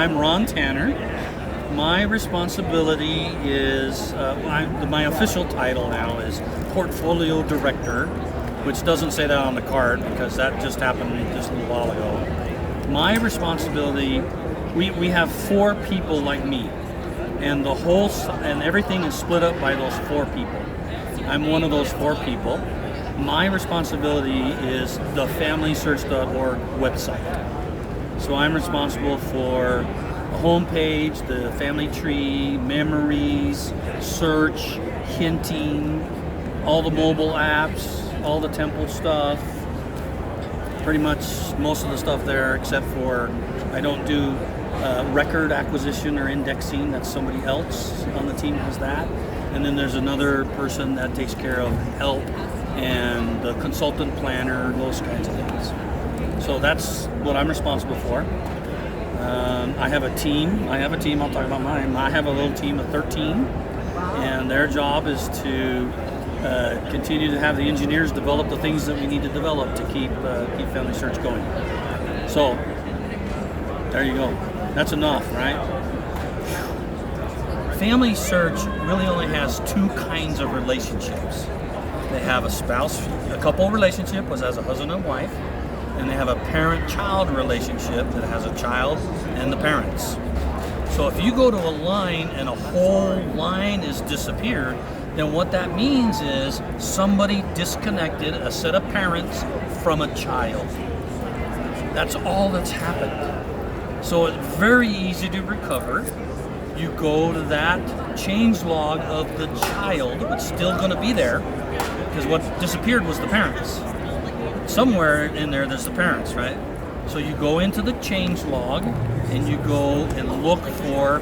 I'm Ron Tanner. My responsibility is, my official title now is Portfolio Director, which doesn't say that on the card because that just happened just a little while ago. My responsibility, we have 4 people like me, and and everything is split up by those 4 people. I'm one of those 4 people. My responsibility is the FamilySearch.org website. So I'm responsible for the homepage, the family tree, memories, search, hinting, all the mobile apps, all the temple stuff, pretty much most of the stuff there, except for I don't do record acquisition or indexing. That's somebody else on the team has that. And then there's another person that takes care of help and the consultant planner, those kinds of things. So that's what I'm responsible for. I have a team. I'll talk about mine. I have a little team of 13, and their job is to continue to have the engineers develop the things that we need to develop to keep FamilySearch going. So there you go. That's enough, right? FamilySearch really only has 2 kinds of relationships. They have a couple relationship, which has a husband and wife, and they have a parent-child relationship that has a child and the parents. So if you go to a line and a whole line is disappeared, then what that means is somebody disconnected a set of parents from a child. That's all that's happened. So it's very easy to recover. You go to that change log of the child, which is still going to be there, because what disappeared was the parents. Somewhere in there's the parents, right? So you go into the change log and you go and look for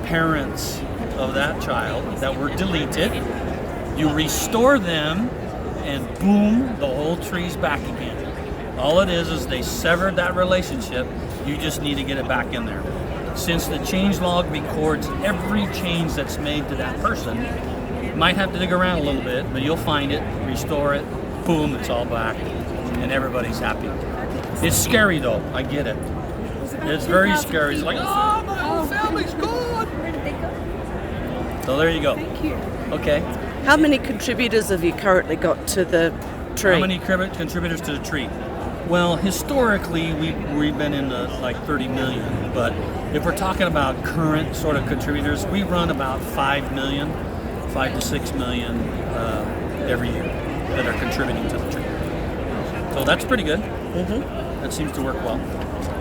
parents of that child that were deleted. You restore them and boom, the whole tree's back again. All it is they severed that relationship. You just need to get it back in there. Since the change log records every change that's made to that person, you might have to dig around a little bit, but you'll find it, restore it, boom, it's all back, and everybody's happy. It's scary though, I get it. It's very scary. It's like, oh, my whole family's gone. Where did they go? So there you go. Thank you. Okay. How many contributors have you currently got to the tree? How many contributors to the tree? Well, historically, we've been in the like 30 million, but if we're talking about current sort of contributors, we run about 5 to 6 million every year that are contributing to the tree. So that's pretty good. Mm-hmm. That seems to work well.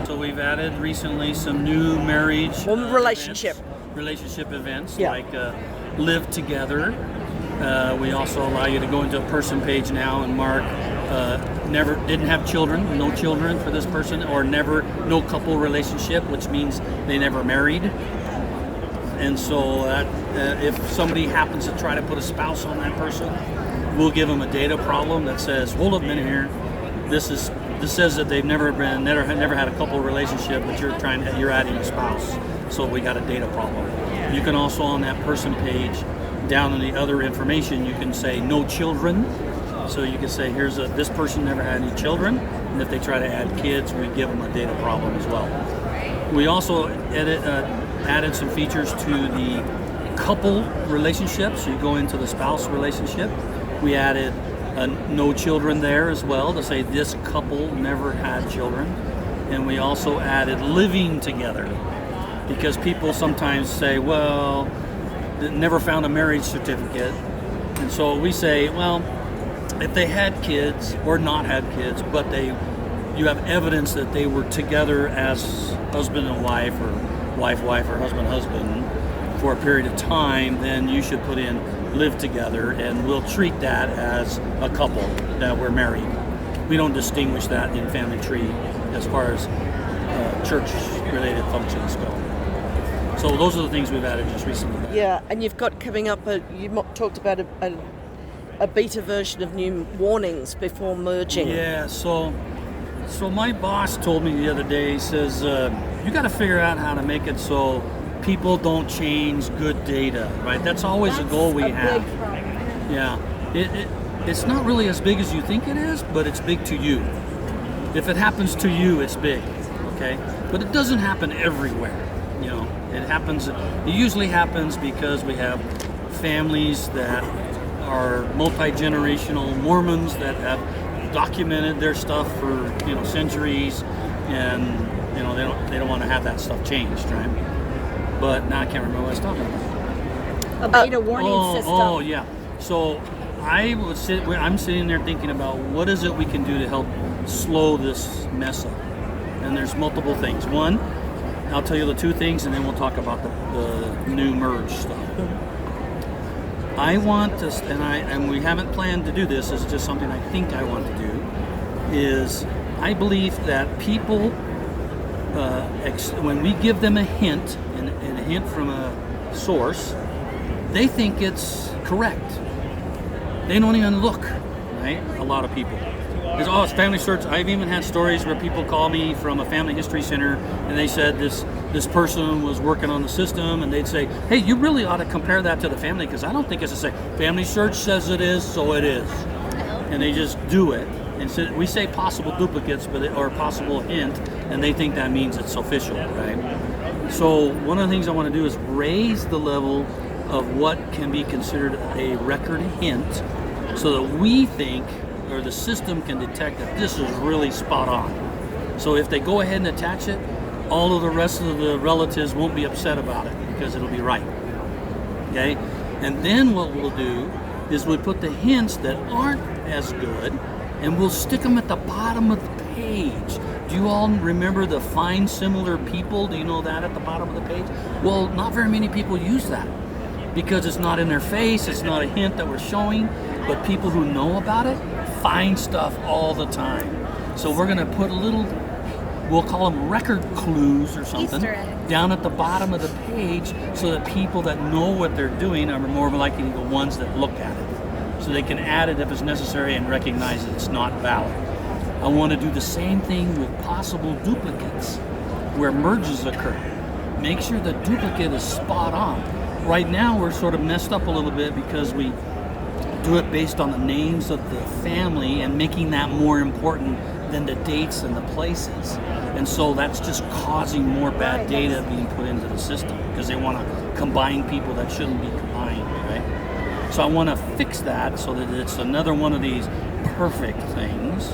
So we've added recently some new marriage relationship events yeah. like Live Together. We also allow you to go into a person page now and mark didn't have children, no children for this person, or no couple relationship, which means they never married. And so if somebody happens to try to put a spouse on that person, we'll give them a data problem that says, hold up a minute here, this says that they've never had a couple relationship, but you're adding a spouse. So we got a data problem. You can also on that person page, down in the other information, you can say no children. So you can say this person never had any children, and if they try to add kids, we give them a data problem as well. We also added some features to the couple relationship. So you go into the spouse relationship. We added no children there as well to say this couple never had children. And we also added living together, because people sometimes say, well, they never found a marriage certificate. And so we say, well, if they had kids or not had kids, but you have evidence that they were together as husband and wife, or wife or husband for a period of time, then you should put in live together, and we'll treat that as a couple that were married. We don't distinguish that in Family Tree as far as church-related functions go. So those are the things we've added just recently. Yeah, and you've got coming up, you talked about a beta version of new warnings before merging. Yeah, so my boss told me the other day, he says, you got to figure out how to make it so people don't change good data, right? That's always a goal we have. Big problem. Yeah, it's not really as big as you think it is, but it's big to you. If it happens to you, it's big. okay? But it doesn't happen everywhere, you know. It usually happens because we have families that are multi-generational Mormons that have documented their stuff for, you know, centuries, and, you know, they don't want to have that stuff changed, right? But now I can't remember what I was talking about. A beta warning system. Oh, yeah. So I'm sitting there thinking about what is it we can do to help slow this mess up. And there's multiple things. One, I'll tell you the two things, and then we'll talk about the new merge stuff. I want to, and we haven't planned to do this, it's just something I think I want to do, is I believe that people, when we give them a hint, and a hint from a source, they think it's correct. They don't even look, right? A lot of people. It's FamilySearch. I've even had stories where people call me from a family history center, and they said this person was working on the system, and they'd say, hey, you really ought to compare that to the family, because I don't think it's the same. FamilySearch says it is, so it is. And they just do it. And so we say possible duplicates, or possible hint, and they think that means it's official, right? So one of the things I want to do is raise the level of what can be considered a record hint, so that we think, or the system can detect, that this is really spot on. So if they go ahead and attach it, all of the rest of the relatives won't be upset about it, because it'll be right. Okay? And then what we'll do is we'll put the hints that aren't as good, and we'll stick them at the bottom of the page. Do you all remember the find similar people? Do you know that at the bottom of the page? Well, not very many people use that, because it's not in their face, it's not a hint that we're showing, but people who know about it find stuff all the time. So we're going to put we'll call them record clues or something, down at the bottom of the page, so that people that know what they're doing are more likely to be the ones that look at it. So they can add it if it's necessary and recognize that it's not valid. I want to do the same thing with possible duplicates, where merges occur. Make sure the duplicate is spot on. Right now we're sort of messed up a little bit because we do it based on the names of the family and making that more important than the dates and the places. And so that's just causing more bad data being put into the system, because they want to combine people that shouldn't be combined, right? So I want to fix that so that it's another one of these perfect things,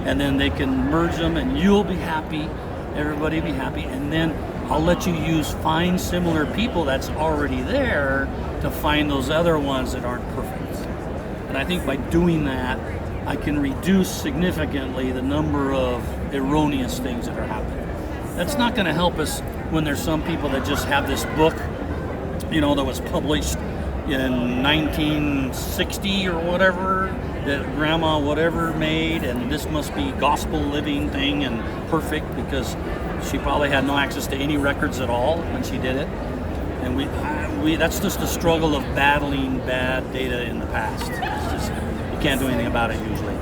and then they can merge them, and you'll be happy, everybody will be happy, and then I'll let you use find similar people that's already there to find those other ones that aren't perfect. And I think by doing that, I can reduce significantly the number of erroneous things that are happening. That's not going to help us when there's some people that just have this book, you know, that was published in 1960 or whatever, that grandma whatever made, and this must be gospel living thing and perfect, because she probably had no access to any records at all when she did it. And we that's just a struggle of battling bad data in the past. It's just, you can't do anything about it usually.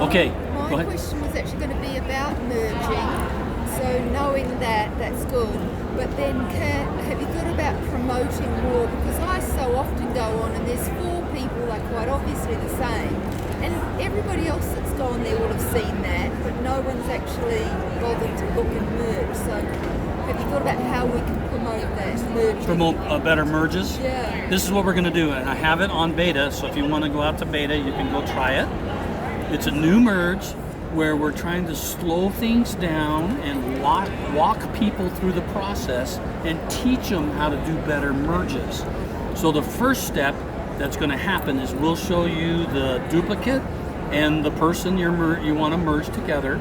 Okay, go My ahead. question was actually going to be about merging. So knowing that, that's good. But then have you thought about promoting more? Because I so often go on and there's 4 people that are quite obviously the same. And everybody else that's gone there would have seen that, but no one's actually bothered to look and merge. So have you thought about how we can promote that merge? Promote better merges. Yeah. This is what we're going to do, and I have it on beta, so if you want to go out to beta, you can go try it. It's a new merge where we're trying to slow things down and walk people through the process and teach them how to do better merges. So the first step that's going to happen is we'll show you the duplicate and the person you want to merge together,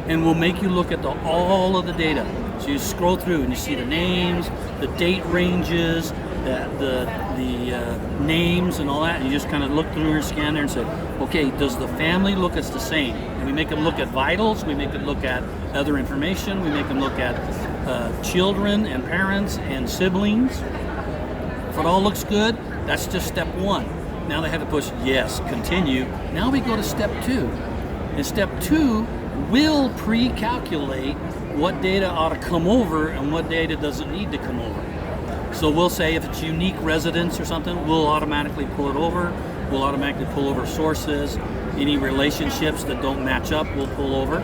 and we'll make you look at all of the data. So you scroll through and you see the names, the date ranges, the names and all that, and you just kind of look through your scan there and say, okay, does the family look as the same? And we make them look at vitals, we make them look at other information, we make them look at children and parents and siblings. If it all looks good, that's just step 1. Now they have to push yes, continue. Now we go to step 2. And step 2 will pre-calculate what data ought to come over and what data doesn't need to come over. So we'll say if it's unique residence or something, we'll automatically pull it over. We'll automatically pull over sources. Any relationships that don't match up, we'll pull over.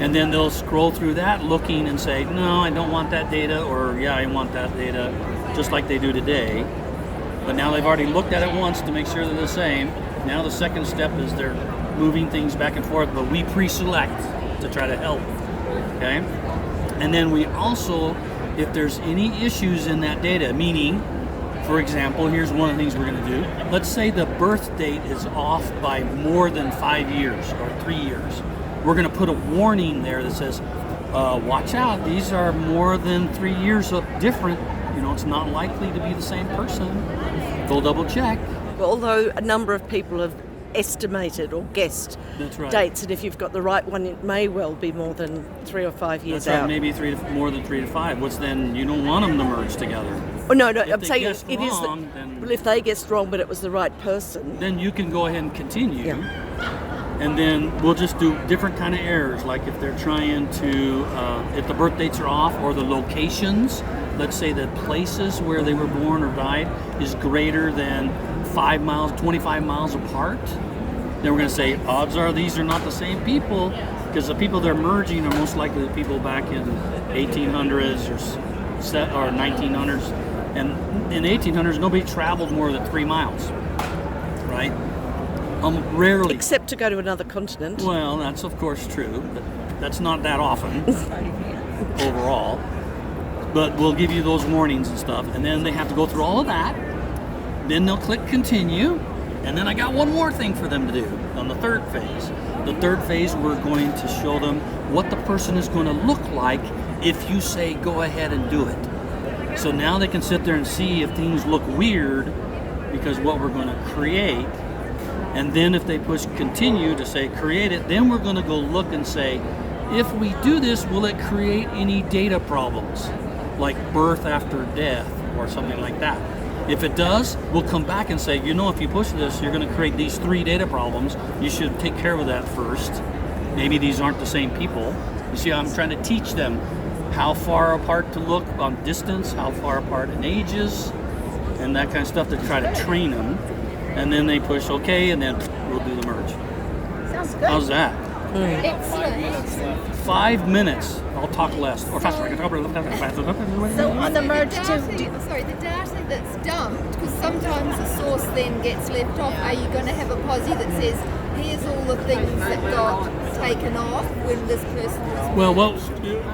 And then they'll scroll through that looking and say, no, I don't want that data, or yeah, I want that data, just like they do today. But now they've already looked at it once to make sure they're the same. Now the second step is they're moving things back and forth, but we pre-select to try to help, okay? And then we also, if there's any issues in that data, meaning, for example, here's one of the things we're gonna do. Let's say the birth date is off by more than 5 years or 3 years. We're gonna put a warning there that says, watch out, these are more than 3 years different. You know, it's not likely to be the same person. Go double check. Although a number of people have estimated or guessed That's right. dates, and if you've got the right one, it may well be more than 3 or 5 years That's right, out. maybe more than 3 to 5. What's then? You don't want them to merge together. Oh, no, I'm they saying guessed it is. wrong, then- Well, if they guessed wrong, but it was the right person. Then you can go ahead and continue. Yeah. And then we'll just do different kind of errors, like if they're trying to, if the birth dates are off or the locations, let's say the places where they were born or died is greater than 5 miles, 25 miles apart, then we're going to say odds are these are not the same people, because the people they're merging are most likely the people back in 1800s or 1900s. And in the 1800s, nobody traveled more than 3 miles, right? Rarely. Except to go to another continent. Well, that's of course true, but that's not that often overall. But we'll give you those warnings and stuff, and then they have to go through all of that. Then they'll click continue, and then I got one more thing for them to do on the third phase. The third phase, we're going to show them what the person is going to look like if you say go ahead and do it. So now they can sit there and see if things look weird because what we're going to create. And then if they push continue to say create it, then we're going to go look and say, if we do this, will it create any data problems, like birth after death or something like that? If it does, we'll come back and say, you know, if you push this, you're going to create these 3 data problems. You should take care of that first. Maybe these aren't the same people. You see, I'm trying to teach them how far apart to look on distance, how far apart in ages, and that kind of stuff to try to train them. And then they push OK, and then we'll do the merge. Sounds good. How's that? Excellent. 5 minutes. I'll talk less. Or faster. So on the merge The data that's dumped, because sometimes the source then gets left off. Are you going to have a posse that says, here's all the things that got taken off when this person was Well,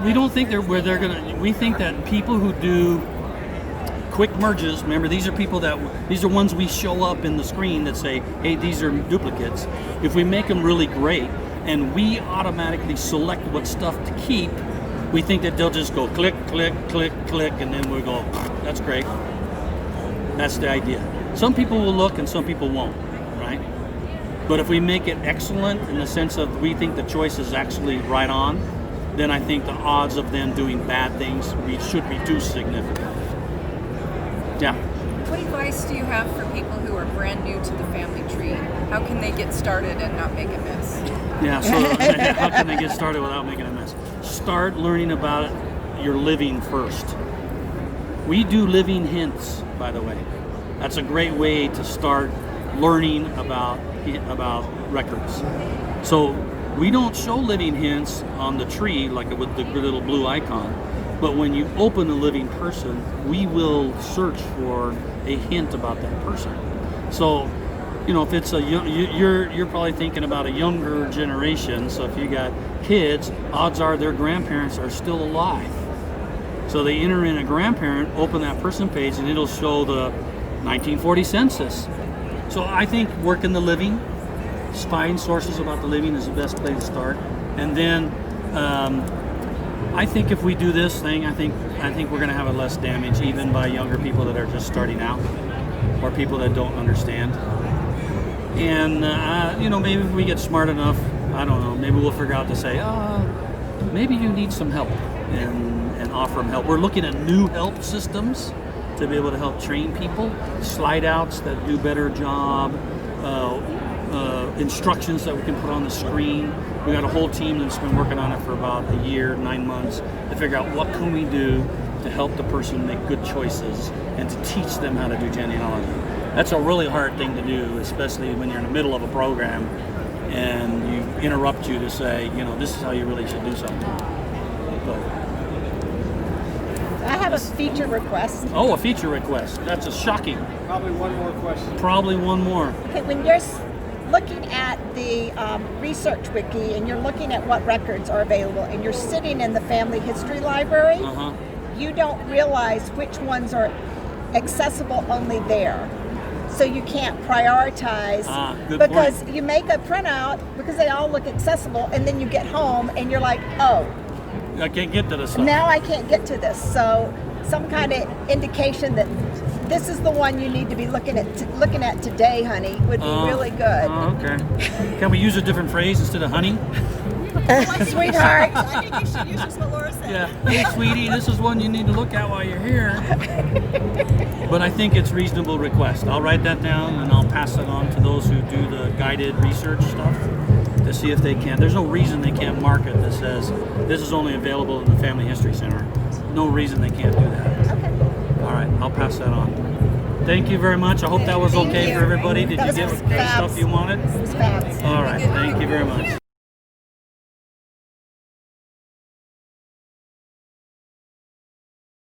we don't think they're going to. We think that people who do quick merges, remember these are ones we show up in the screen that say, hey, these are duplicates. If we make them really great and we automatically select what stuff to keep, we think that they'll just go click, click, click, click, and then we'll go, that's great. That's the idea. Some people will look and some people won't, right? But if we make it excellent in the sense of we think the choice is actually right on, then I think the odds of them doing bad things should reduce significantly. Yeah. What advice do you have for people who are brand new to the family tree? How can they get started and not make a mess? Yeah, so how can they get started without making a mess? Start learning about your living first. We do living hints, by the way. That's a great way to start learning about records. So we don't show living hints on the tree like with the little blue icon, but when you open a living person, we will search for a hint about that person. So, you know, if it's you're probably thinking about a younger generation. So if you got kids, odds are their grandparents are still alive. So they enter in a grandparent, open that person page, and it'll show the 1940 census. So I think working the living, find sources about the living is the best place to start. And then I think if we do this thing, I think we're going to have a less damage, even by younger people that are just starting out, or people that don't understand. And you know, maybe if we get smart enough, I don't know, maybe we'll figure out to say, maybe you need some help, and offer them help. We're looking at new help systems to be able to help train people, slide outs that do better job, instructions that we can put on the screen. We got a whole team that's been working on it for about a year, 9 months, to figure out what can we do to help the person make good choices and to teach them how to do genealogy. That's a really hard thing to do, especially when you're in the middle of a program and interrupt you to say, this is how you really should do something. But, I have a feature request. oh, a feature request. That's a shocking. Probably one more question. Probably one more. Okay, when you're looking at the research wiki and you're looking at what records are available and you're sitting in the family history library, you don't realize which ones are accessible only there. So you can't prioritize good because point. you make a printout because they all look accessible, and then you get home and you're like, oh, I can't get to this stuff. now I can't get to this. So some kind of indication that this is the one you need to be looking at today, honey, would be really good. Okay. Can we use a different phrase instead of honey? Sweetheart. I think you should use just what Laura said. Yeah. Hey, sweetie, this is one you need to look at while you're here. But I think it's reasonable request. I'll write that down and I'll pass it on to those who do the guided research stuff to see if they can. There's no reason they can't mark it that says this is only available in the Family History Center. No reason they can't do that. Okay. All right, I'll pass that on. Thank you very much. I hope that was okay for everybody. Did That you was get the fabs. stuff you wanted? It was fabs. All right, thank you very much.